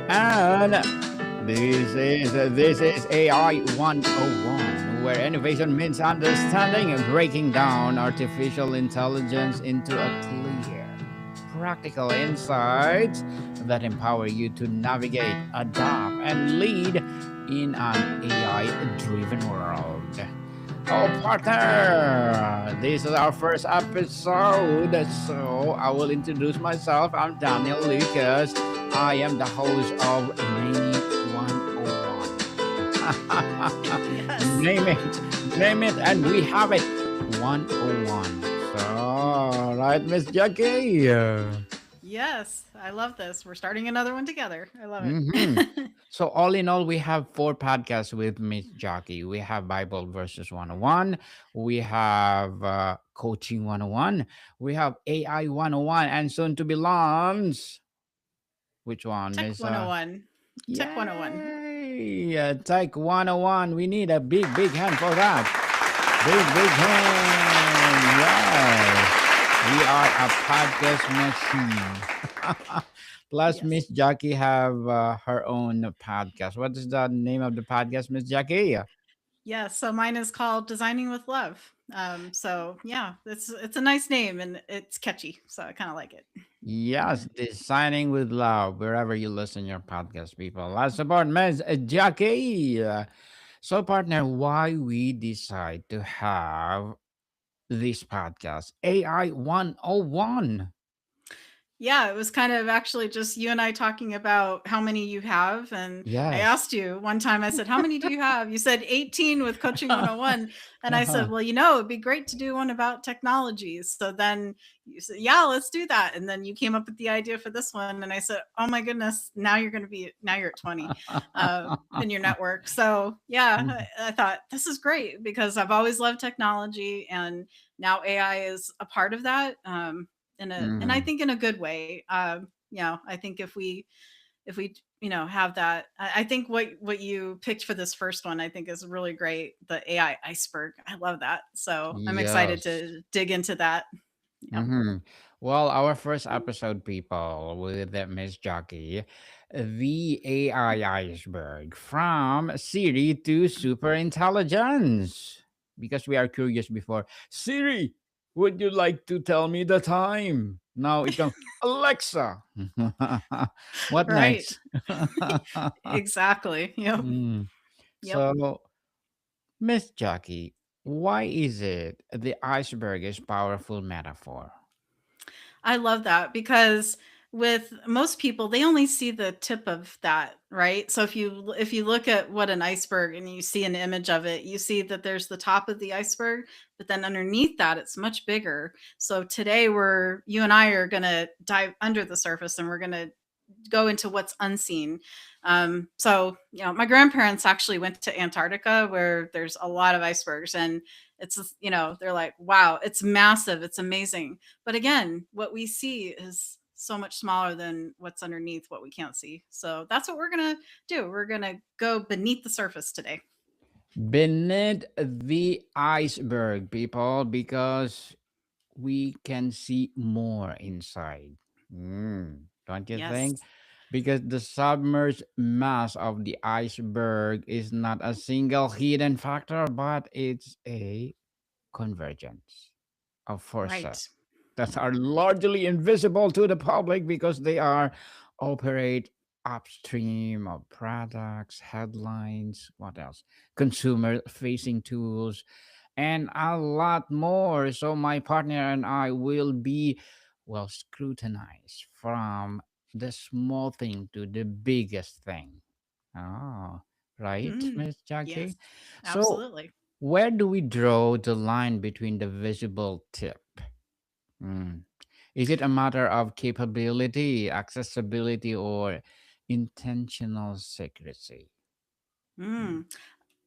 And this is AI 101, where innovation means understanding and breaking down artificial intelligence into a clear, practical insights that empower you to navigate, adapt, and lead in an AI-driven world. Oh, partner! This is our first episode, so I will introduce myself. I'm Daniel Lucas. I am the host of Name It 101. Yes. Name it, and we have it 101. So, right, Miss Jackie? Yes. I love this. We're starting another one together. I love Mm-hmm. it. So all in all, we have four podcasts with Miss Jockey. We have Bible versus 101. We have Coaching 101. We have AI 101, and soon to be launched. Which one, Tech Miss? 101. Tech 101. Yay! Tech 101. We need a big hand for that. Big hand. Yes. We are a podcast machine. Plus, Yes. Miss Jackie have her own podcast. What is the name of the podcast, Miss Jackie? Yes. So mine is called Designing with Love. So yeah, it's a nice name and it's catchy. So I kind of like it. Yes, Designing with Love, wherever you listen your podcast, people. Let's support Miss Jackie. So, partner, why we decide to have this podcast, AI 101. Yeah, it was kind of actually just you and I talking about how many you have. And I Yes. asked you one time, I said, how many do you have? You said 18 with Coaching 101. And I said, well, it'd be great to do one about technologies. So then you said, yeah, let's do that. And then you came up with the idea for this one. And I said, oh my goodness, now you're at 20 in your network. So yeah, I thought this is great because I've always loved technology and now AI is a part of that. And I Mhm. think in a good way. I think if we have that, I think what you picked for this first one, I think is really great. The AI iceberg, I love that. So I'm excited Yes. to dig into that. Yeah. Hmm. Well, our first episode, people, with Miss Jockey, the AI iceberg from Siri to super intelligence. Because we are curious before. Siri, would you like to tell me the time? Now it comes, Alexa. What Right. next? Exactly. Yep. Mm. Yep. So, Miss Jockey, why is it the iceberg is powerful metaphor? I love that because with most people, they only see the tip of that, right? So if you look at what an iceberg and you see an image of it, you see that there's the top of the iceberg, but then underneath that it's much bigger. So today you and I are going to dive under the surface and we're going to go into what's unseen. So, my grandparents actually went to Antarctica where there's a lot of icebergs, and they're like, wow, it's massive, it's amazing. But again, what we see is so much smaller than what's underneath what we can't see. So that's what we're going to do. We're going to go beneath the surface today. Beneath the iceberg, people, because we can see more inside. Don't you think? Yes. Because the submerged mass of the iceberg is not a single hidden factor, but it's a convergence of forces Right. that are largely invisible to the public because they are operate upstream of products, headlines, what else? Consumer facing tools, and a lot more. So my partner and I will be well scrutinized from the small thing to the biggest thing. Oh, right, Mm. Miss Jackie? Yes. So Absolutely. where do we draw the line between the visible tip? Mm. Is it a matter of capability, accessibility, or intentional secrecy? Mm. Mm.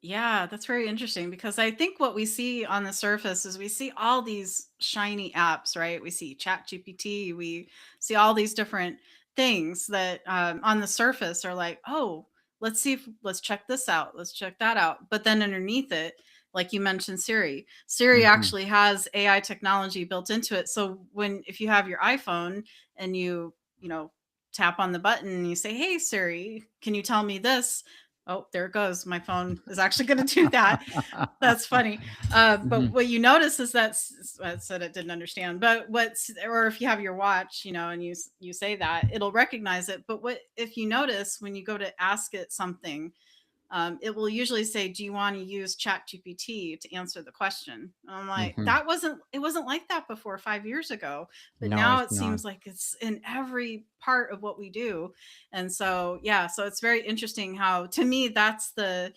Yeah, that's very interesting because I think what we see on the surface is we see all these shiny apps, right? We see ChatGPT, we see all these different things that on the surface are like, oh, let's check this out, let's check that out. But then underneath it, like you mentioned, Siri Mhm. actually has AI technology built into it. So if you have your iPhone and you know tap on the button and you say, "Hey Siri, can you tell me this?" Oh, there it goes. My phone is actually going to do that. That's funny. But Mhm, what you notice is that I said it didn't understand. But what's or if you have your watch, and you say that, it'll recognize it. But what if you notice when you go to ask it something, it will usually say, "Do you want to use ChatGPT to answer the question?" And I'm like, mhm. it wasn't like that before 5 years ago, but No, now it's it not. seems like it's in every part of what we do. And so, yeah, so it's very interesting how, to me, that's the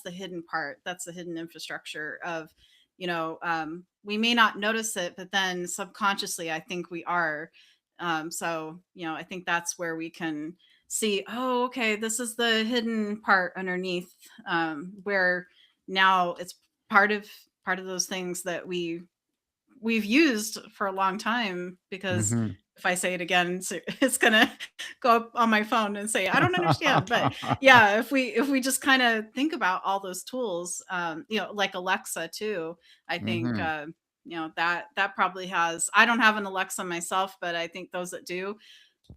hidden part. That's the hidden infrastructure of, we may not notice it, but then subconsciously, I think we are. So, I think that's where we can see, oh, okay, this is the hidden part underneath, where now it's part of part of those things that we've used for a long time. Because Mhm. if I say it again, it's gonna go up on my phone and say, I don't understand. But yeah, if we just kind of think about all those tools, like Alexa too. I think, Mhm. that probably has. I don't have an Alexa myself, but I think those that do,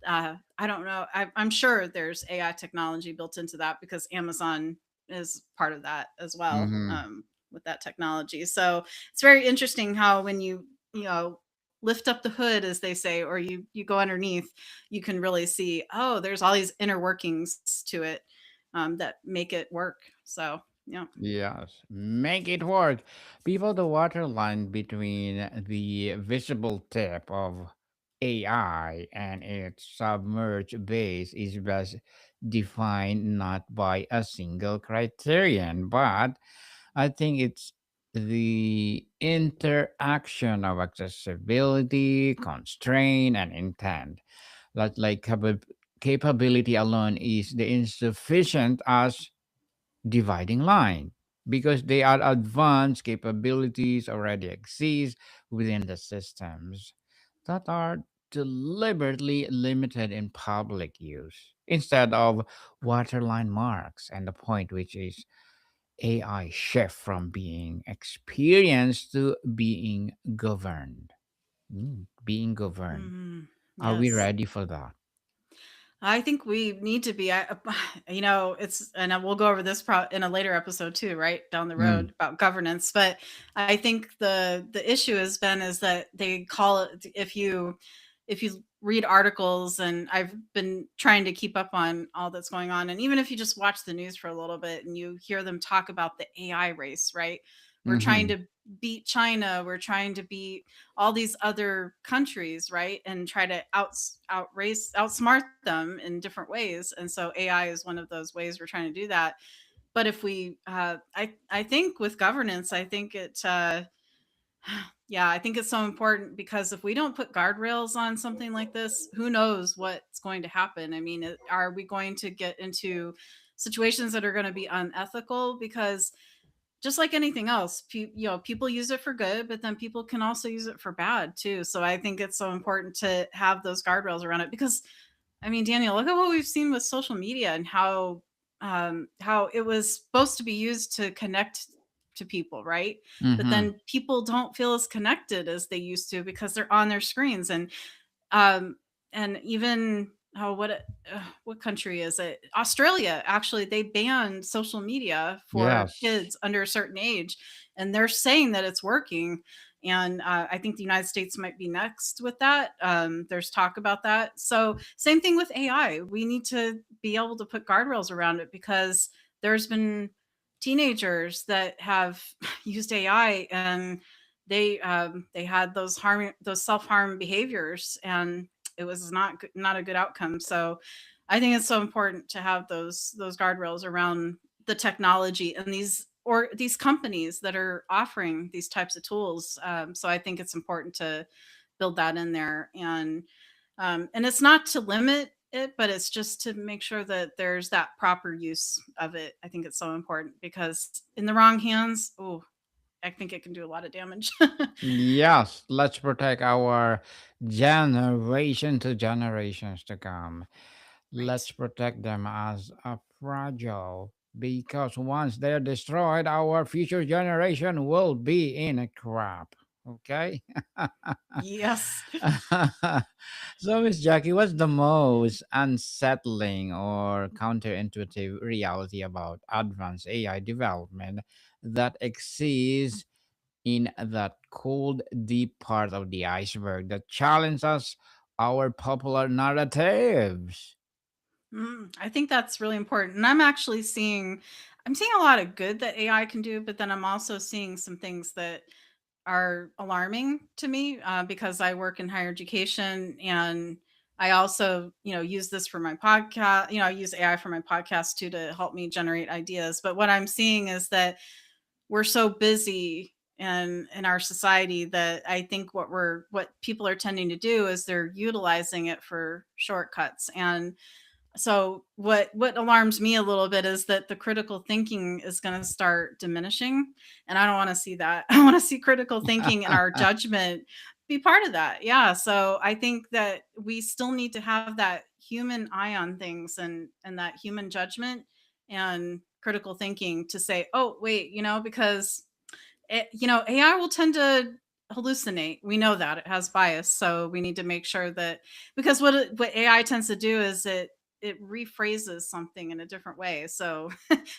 I don't know. I'm sure there's AI technology built into that, because Amazon is part of that as well, Mhm. with that technology. So it's very interesting how, when you lift up the hood, as they say, or you go underneath, you can really see, oh, there's all these inner workings to it, that make it work. So yeah. Yes, make it work. People, the water line between the visible tip of AI and its submerged base is best defined not by a single criterion, but I think it's the interaction of accessibility, constraint, and intent. Like capability alone is the insufficient as dividing line, because they are advanced capabilities already exist within the systems that are deliberately limited in public use instead of waterline marks, and the point which is AI shift from being experienced to being governed. Being governed. Are we Yes. ready for that? I think we need to be. It's, and we'll go over this in a later episode too, right down the Mm, road, about governance. But I think the issue has been is that they call it, if you read articles, and I've been trying to keep up on all that's going on, and even if you just watch the news for a little bit and you hear them talk about the AI race, right? We're trying mm-hmm. to beat China. We're trying to beat all these other countries, right? And try to outsmart them in different ways. And so AI is one of those ways we're trying to do that. But if we, I think with governance, I think yeah, I think it's so important, because if we don't put guardrails on something like this, who knows what's going to happen? I mean, are we going to get into situations that are going to be unethical? Because just like anything else, people use it for good, but then people can also use it for bad too. So I think it's so important to have those guardrails around it. Because, I mean, Daniel, look at what we've seen with social media, and how it was supposed to be used to connect to people, right? But Mm-hmm. then people don't feel as connected as they used to, because they're on their screens. Um, and even, what country is it? Australia, actually, they banned social media for Yes. kids under a certain age, and they're saying that it's working. And I think the United States might be next with that. There's talk about that. So same thing with AI. We need to be able to put guardrails around it, because there's been teenagers that have used AI, and they had those self-harm behaviors, and it was not a good outcome. So I think it's so important to have those guardrails around the technology, and these companies that are offering these types of tools. So I think it's important to build that in there. And it's not to limit it, but it's just to make sure that there's that proper use of it. I think it's so important, because in the wrong hands, oh, I think it can do a lot of damage. Yes, let's protect our generation to generations to come. Right. Let's protect them as a fragile, because once they're destroyed, our future generation will be in a crap. Okay. Yes. So, Miss Jackie, what's the most unsettling or counterintuitive reality about advanced AI development that exists in that cold, deep part of the iceberg that challenges our popular narratives? I think that's really important. And I'm seeing a lot of good that AI can do, but then I'm also seeing some things that are alarming to me because I work in higher education and I also, use this for my podcast. I use AI for my podcast too to help me generate ideas. But what I'm seeing is that we're so busy in our society that I think what people are tending to do is they're utilizing it for shortcuts. And so what alarms me a little bit is that the critical thinking is going to start diminishing, and I don't want to see that. I want to see critical thinking and our judgment be part of that. Yeah, so I think that we still need to have that human eye on things and that human judgment and critical thinking to say, "Oh, wait, because AI will tend to hallucinate. We know that it has bias, so we need to make sure that because what AI tends to do is it rephrases something in a different way. So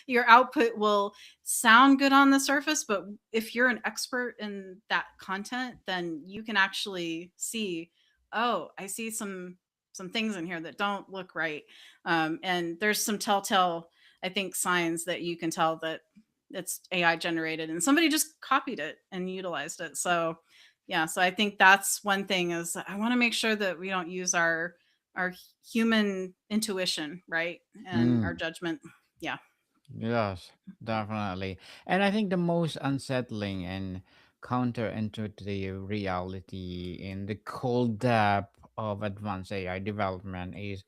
your output will sound good on the surface, but if you're an expert in that content, then you can actually see, oh, I see some things in here that don't look right. And there's some telltale, I think, signs that you can tell that it's AI generated and somebody just copied it and utilized it. So yeah, so I think that's one thing is I want to make sure that we don't use our human intuition, right? And our Mm, judgment. Yeah. yes, definitely. And I think the most unsettling and counterintuitive reality in the cold depth of advanced AI development is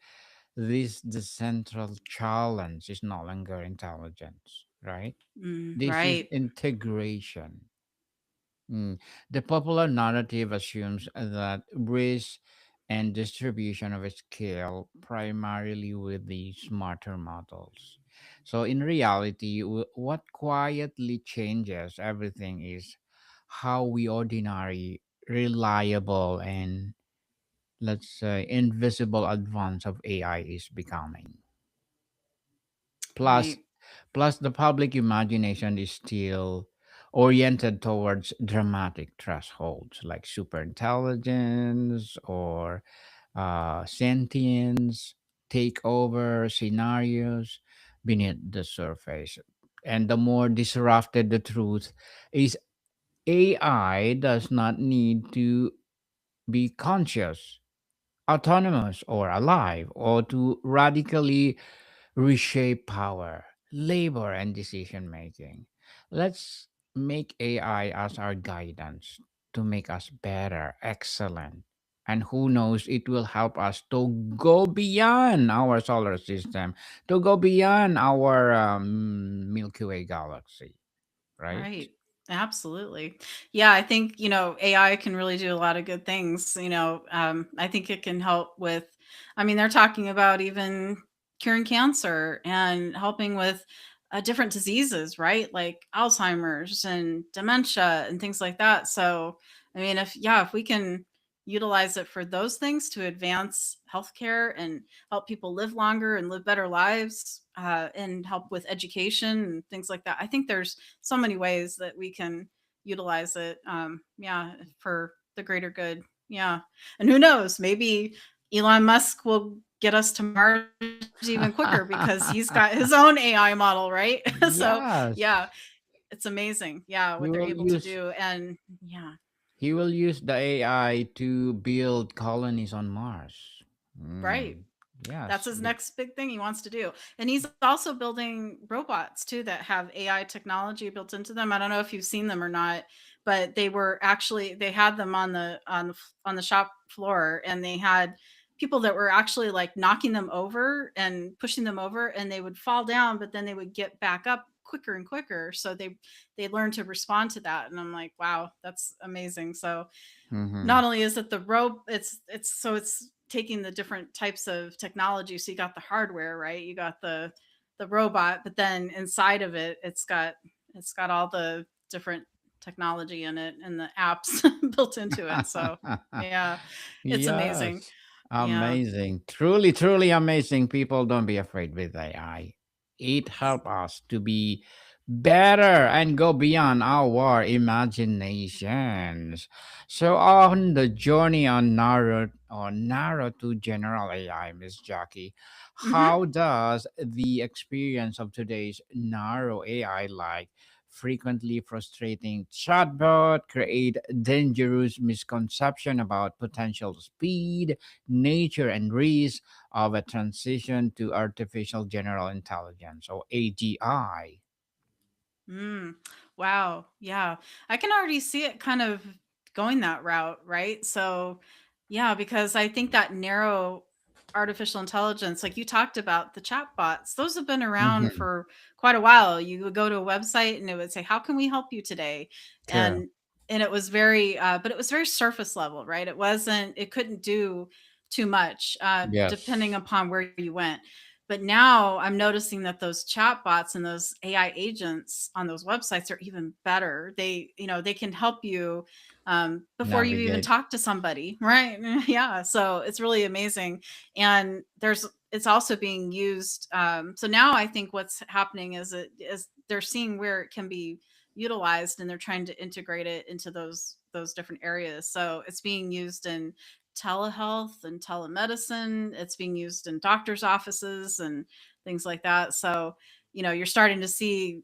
the central challenge is no longer intelligence, right? This is Right. integration. Mm. The popular narrative assumes that risk and distribution of scale primarily with the smarter models. So, in reality, what quietly changes everything is how we ordinary, reliable, and let's say invisible advance of AI is becoming. Plus, Right. plus the public imagination is still oriented towards dramatic thresholds like superintelligence or sentience, takeover scenarios beneath the surface. And the more disrupted the truth is, AI does not need to be conscious, autonomous, or alive, or to radically reshape power, labor, and decision making. Let's make AI as our guidance to make us better, excellent. And who knows, it will help us to go beyond our solar system, to go beyond our Milky Way galaxy, right? Right. Absolutely. Yeah, I think, AI can really do a lot of good things. I think it can help with, I mean, they're talking about even curing cancer and helping with different diseases, right? Like Alzheimer's and dementia and things like that. So, I mean, if we can utilize it for those things to advance healthcare and help people live longer and live better lives and help with education and things like that, I think there's so many ways that we can utilize it yeah, for the greater good. Yeah, and who knows, maybe Elon Musk will get us to Mars even quicker because he's got his own AI model, right? So Yes. yeah, it's amazing, yeah, He what they're will able to use do. And yeah. he will use the AI to build colonies on Mars. Right. Mm. That's Yes. his next big thing he wants to do. And he's also building robots too that have AI technology built into them. I don't know if you've seen them or not, but they had them on the shop floor, and they had people that were actually like knocking them over and pushing them over, and they would fall down, but then they would get back up quicker and quicker. So they learned to respond to that. And I'm like, wow, that's amazing. So Mm-hmm. not only is it the rope, it's taking the different types of technology. So you got the hardware, right? You got the robot, but then inside of it, it's got all the different technology in it and the apps built into it. So yeah, it's amazing. Yes. Yeah. Amazing. Truly, truly amazing. People, don't be afraid with AI. It helps us to be better and go beyond our imaginations. So on the journey on narrow to general AI, Miss Jackie, Hmm. how does the experience of today's narrow AI, like frequently frustrating chatbot, create dangerous misconception about potential speed, nature, and risk of a transition to artificial general intelligence or AGI? Mm. Wow. Yeah. I can already see it kind of going that route, right? So, yeah, because I think that narrow artificial intelligence, like you talked about the chat bots, those have been around Mm-hmm. for quite a while. You would go to a website and it would say, "How can we help you today?" True. And it was very, but it was very surface level, right? It wasn't, it couldn't do too much, depending Yes. upon where you went. But now I'm noticing that those chatbots and those AI agents on those websites are even better. They can help you before you even Navigate. talk to somebody, right? Yeah. So it's really amazing. And it's also being used. So now I think what's happening is they're seeing where it can be utilized and they're trying to integrate it into those different areas. So it's being used in telehealth and telemedicine. It's being used in doctors' offices and things like that. So, you're starting to see,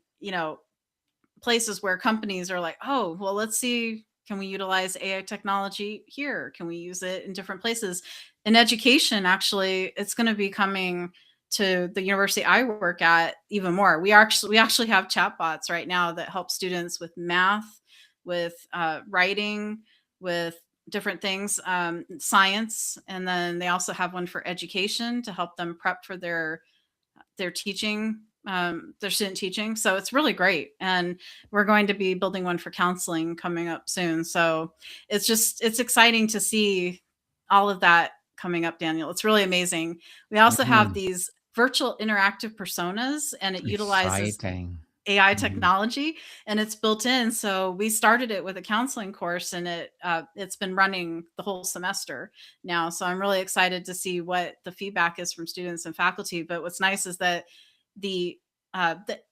places where companies are like, oh, well, let's see, can we utilize AI technology here? Can we use it in different places? In education, actually, it's going to be coming to the university I work at even more. We actually have chatbots right now that help students with math, with writing, with different things, science, and then they also have one for education to help them prep for their teaching, their student teaching. So it's really great. And we're going to be building one for counseling coming up soon. So it's exciting to see all of that coming up, Daniel. It's really amazing. We also have Mm-hmm. these virtual interactive personas, and it utilizes Exciting. AI Mm-hmm. technology, and it's built in. So we started it with a counseling course, and it's been running the whole semester now. So I'm really excited to see what the feedback is from students and faculty. But what's nice is that the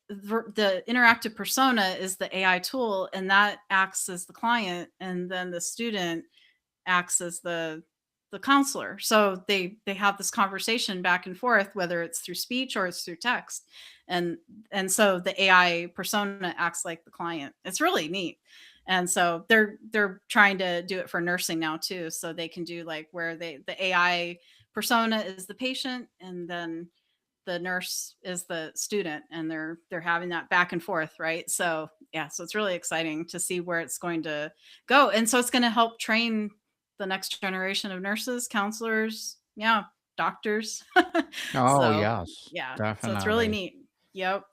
the interactive persona is the AI tool, and that acts as the client, and then the student acts as the counselor. So they have this conversation back and forth, whether it's through speech or it's through text. And and so the AI persona acts like the client. It's really neat. And so they're trying to do it for nursing now too. So they can do like where the AI persona is the patient, and then the nurse is the student, and they're having that back and forth, right? So yeah, so it's really exciting to see where it's going to go. And so it's going to help train the next generation of nurses, counselors, yeah, doctors. Oh, So yes. yeah, so it's really Definitely. neat. Yep.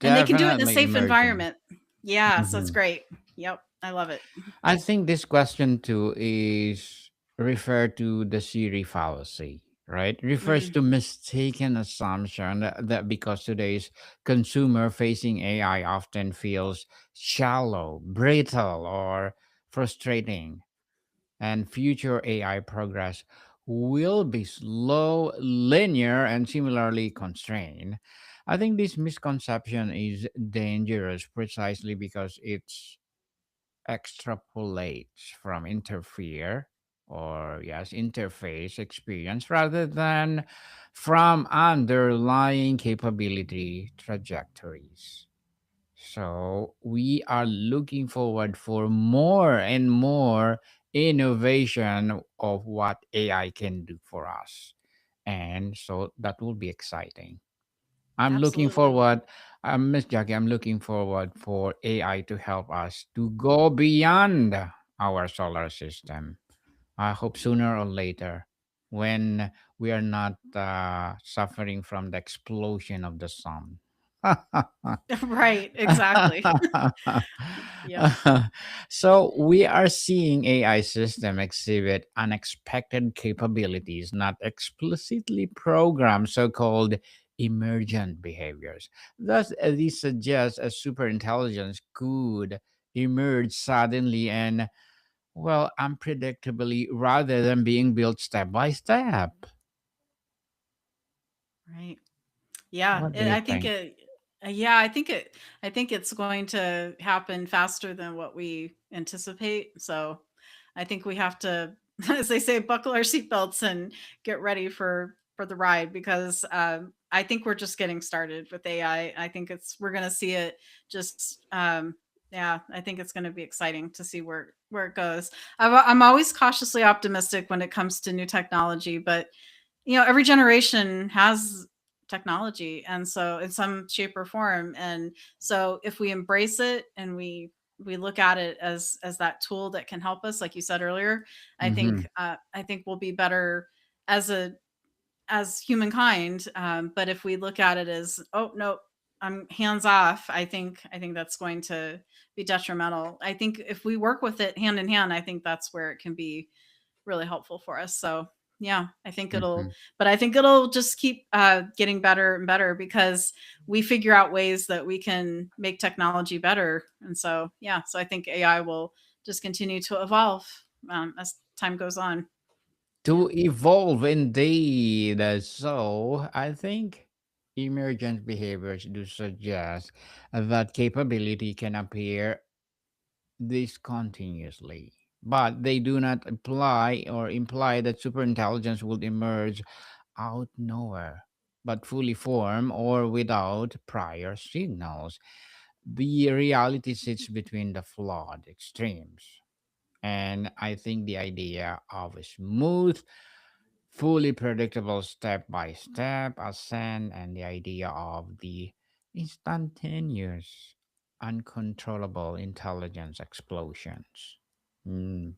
And they can do it in a Definitely safe emerging. environment. Yeah, so it's Mhm. great. Yep, I love it. I think this question too is referred to the Siri fallacy, right? Refers Mm, to mistaken assumption that because today's consumer facing AI often feels shallow, brittle, or frustrating, and future AI progress will be slow, linear, and similarly constrained. I think this misconception is dangerous precisely because it's extrapolates from interface experience rather than from underlying capability trajectories. So we are looking forward for more and more innovation of what AI can do for us. And so that will be exciting. I'm looking absolutely. forward, Miss Jackie, I'm looking forward for AI to help us to go beyond our solar system. I hope sooner or later, when we are not suffering from the explosion of the sun. Right, exactly. Yep. So we are seeing AI system exhibit unexpected capabilities, not explicitly programmed, so-called emergent behaviors. Thus, this suggests a superintelligence could emerge suddenly and, well, unpredictably rather than being built step by step. Right. Yeah, What do you I think think? it yeah, I think it's going to happen faster than what we anticipate. So, I think we have to, as they say, buckle our seatbelts and get ready for the ride because I think we're just getting started with AI. I think it's we're going to see it just yeah, I think it's going to be exciting to see where it goes. I'm always cautiously optimistic when it comes to new technology, but every generation has technology, and so in some shape or form, and so if we embrace it and we look at it as that tool that can help us, like you said earlier, Mm-hmm. I think we'll be better as a as humankind. But if we look at it as, oh no, I'm hands off, I think that's going to be detrimental. I think if we work with it hand in hand, I think that's where it can be really helpful for us. So yeah, Mm-hmm. I think it'll just keep getting better and better because we figure out ways that we can make technology better. And so, yeah, so I think AI will just continue to evolve as time goes on. Yeah. To evolve indeed. So I think emergent behaviors do suggest that capability can appear discontinuously, but they do not apply or imply that superintelligence will emerge out nowhere, but fully form or without prior signals. The reality sits between the flawed extremes. And I think the idea of a smooth, fully predictable step by step ascent and the idea of the instantaneous, uncontrollable intelligence explosions. Mm,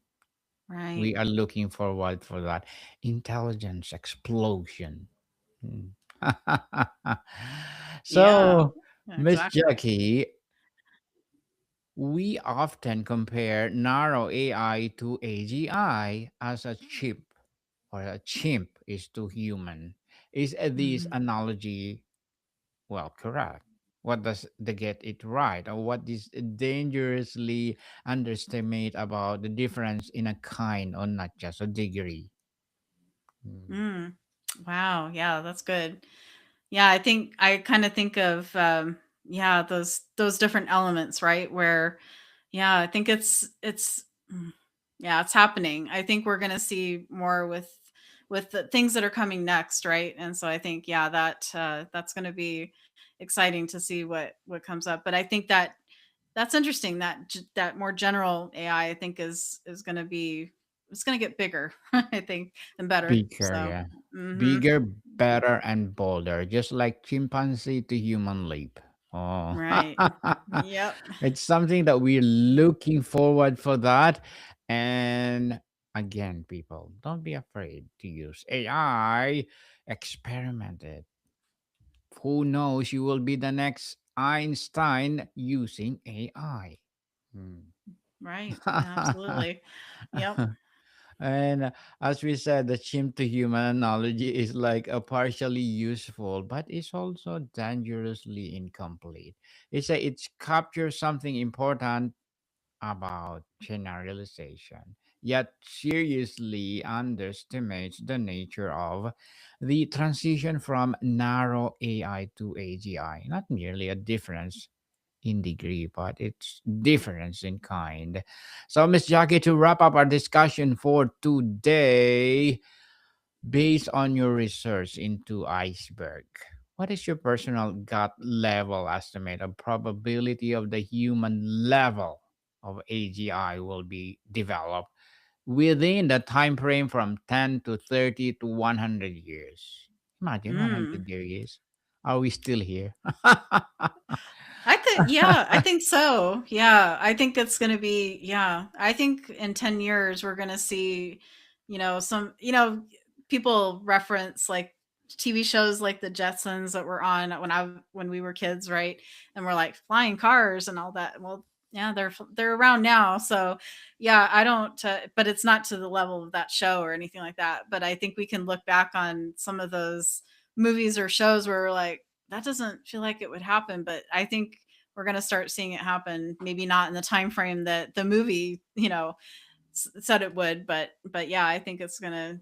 Right. we are looking forward for that intelligence explosion. Mm. Yeah. So, Yeah, Miss exactly. Jackie, we often compare narrow AI to AGI as a chip or a chimp is to human. Is this Mhm. analogy, well, correct? What does the get it right? Or what is dangerously underestimate about the difference in a kind or not just a degree? Mm. Mm. Wow. Yeah, that's good. Yeah, I think I kind of think of yeah, those different elements, right? Where yeah, I think it's mm, yeah, it's happening. I think we're going to see more with the things that are coming next, right? And so I think yeah, that that's going to be exciting to see what comes up. But I think that that's interesting that that more general AI I think is going to be it's going to get bigger, I think, and better. Bigger, So, yeah. mhm. Bigger, better, and bolder, just like chimpanzee to human leap. Oh, Right. Yep. it's something that we're looking forward for that. And again, people, don't be afraid to use AI. Experiment it. Who knows? You will be the next Einstein using AI. Hmm. Right. Absolutely. Yep. And as we said, the chimp to human analogy is like a partially useful, but it's also dangerously incomplete. It captures something important about generalization, yet seriously underestimates the nature of the transition from narrow AI to AGI. Not merely a difference in degree, but it's difference in kind. So, Miss Jackie, to wrap up our discussion for today, based on your research into iceberg, what is your personal gut level estimate of probability of the human level of AGI will be developed within the time frame from 10 to 30 to 100 years? Imagine Mm. 100 years. Are we still here? I could yeah, I think so. Yeah, I think it's going to be yeah. I think in 10 years we're going to see, some, people reference like TV shows like the Jetsons that were on when we were kids, right? And we're like flying cars and all that. Well, yeah, they're around now. So, yeah, I don't but it's not to the level of that show or anything like that, but I think we can look back on some of those movies or shows where we're like that doesn't feel like it would happen, but I think we're going to start seeing it happen. Maybe not in the time frame that the movie, said it would, but yeah, I think it's gonna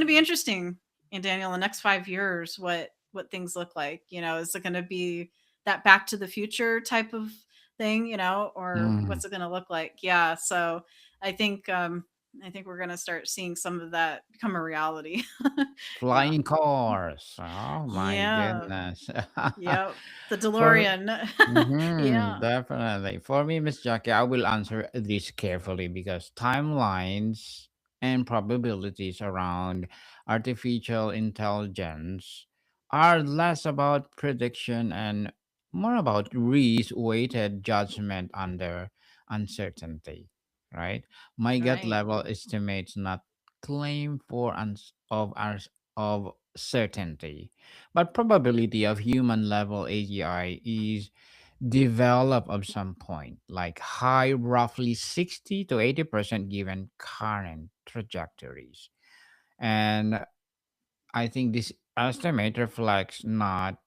be interesting. And Daniel, the next 5 years, what things look like. Is it going to be that Back to the Future type of thing, or Mm. what's it going to look like? Yeah, so I think I think we're going to start seeing some of that become a reality. Yeah. Flying cars. Oh my Yeah. goodness. Yep. The For DeLorean. Mhm, Yeah. definitely. For me, Miss Jackie, I will answer this carefully because timelines and probabilities around artificial intelligence are less about prediction and more about risk-weighted judgment under uncertainty, right? My gut Right. level estimates not claim for of certainty, but probability of human level AGI is develop at some point, like high roughly 60 to 80% given current trajectories. And I think this estimate reflects not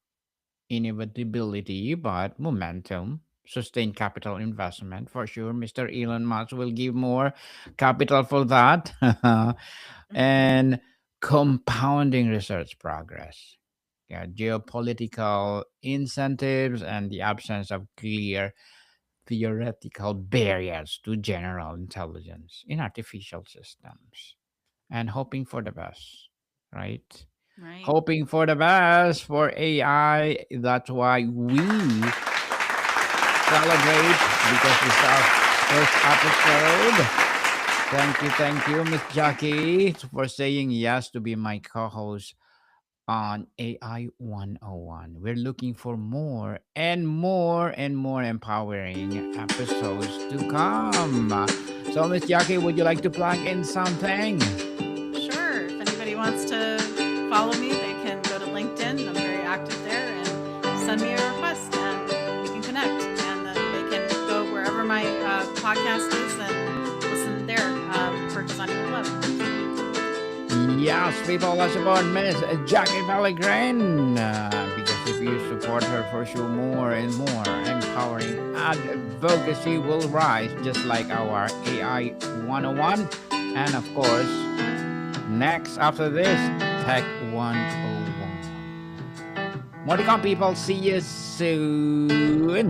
inevitability but momentum. Sustained capital investment for sure. Mr. Elon Musk will give more capital for that. Mhm. And compounding research progress. Yeah, geopolitical incentives and the absence of clear theoretical barriers to general intelligence in artificial systems and hoping for the best, right? Right. Hoping for the best for AI. That's why we celebrate because this is our first episode. Thank you, Miss Jackie, for saying yes to be my co-host on AI 101. We're looking for more and more and more empowering episodes to come. So, Miss Jackie, would you like to plug in something? Sure. If anybody wants to follow me, they can go to LinkedIn. I'm very active there, and send me a request and we can connect. And then they can go wherever my podcast is and listen there for Designing with Love. Yes, people, let's support Miss Jackie Pellegrin. Because if you support her, for sure, more and more empowering advocacy will rise, just like our AI 101. And of course, next after this, Tech 101. More to come, people. See you soon.